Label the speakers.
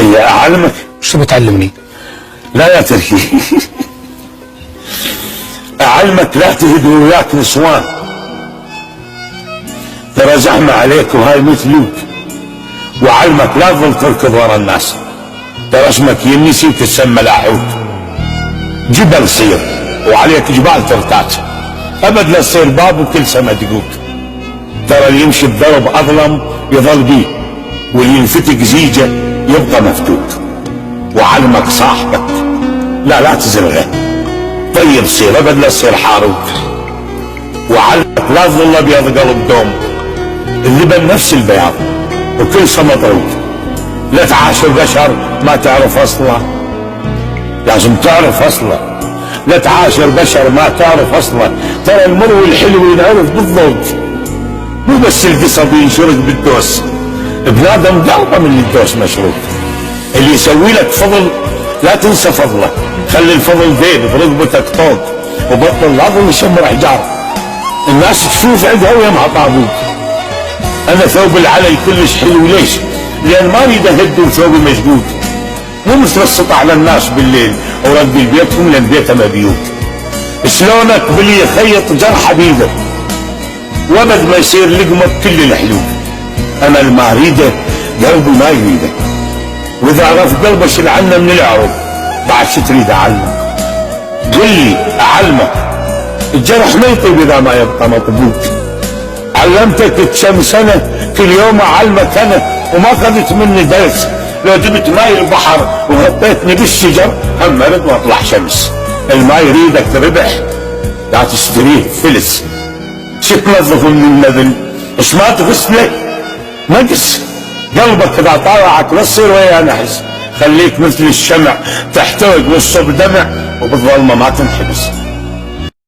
Speaker 1: هي اعلمك.
Speaker 2: شو بتعلمني؟
Speaker 1: لا يا تركي. اعلمك لا تهد وياك نسوان، ترى زحمة عليك وهاي مثلوك. وعلمك لا تظل تركض ورا الناس، ترى اسمك ينسي وتسمى لاحوت. جبل صير وعليك جبال ترتاج، ابد لا تصير باب وكل سما دقوق. ترى اللي يمشي بدرب اظلم يظل بيه، واللي ينفتق زيجه يبقى مفتوق. وعلمك صاحبك لا تزرغه، طيب صير ابد لا تصير حاروق. وعلمك لا تظل ابيض قلب دوم، اللبن نفس البياض وكل سما طروق. لا تعاشر بشر ما تعرف اصله، لازم تعرف اصله. لا تعاشر بشر ما تعرف اصله، ترى المر والحلو ينعرف بالضوء، مو بس القصب ينشرق بالدوس. ابن ادم قلبه من الدوس مشروط. اللي يسوي لك فضل لا تنسى فضله، خلي الفضل ذيب برقبتك طوق، وبطل لا تظل شمر حجار. الناس تشوف عندها ويمها طابوق. انا ثوب العلي كلش حلو، ليش؟ لان ما اريد اهد وثوبي مشقوق. مو متوسط على الناس بالليل ورقي بيتهم لان بيته مبيوت. شلونك باللي يخيط جرح حبيبه وابد ما يصير لقمه بكل الحلوب. انا اللي ما اريده قلبي ما يريده، واذا عرف قلبه شل عنه من العرب بعد شو تريد اعلمك؟ قل لي اعلمك. الجرح ما يطيب اذا ما يبقى مطبوط. علمتك كم سنه كل يوم اعلمك انا وما اخذت مني درس. لو جبت ماي البحر وغطيتني بالشجر هم مرض واطلع شمس. الماي يريدك ربح لا تشتريه فلس. شو تنظفه من النذل؟ ايش ما تغسله؟ نقص. قلبك اذا طالعك لا تصير وياه نحس. خليك مثل الشمع تحتوق والصب دمع وبالظلمه ما تنحبس.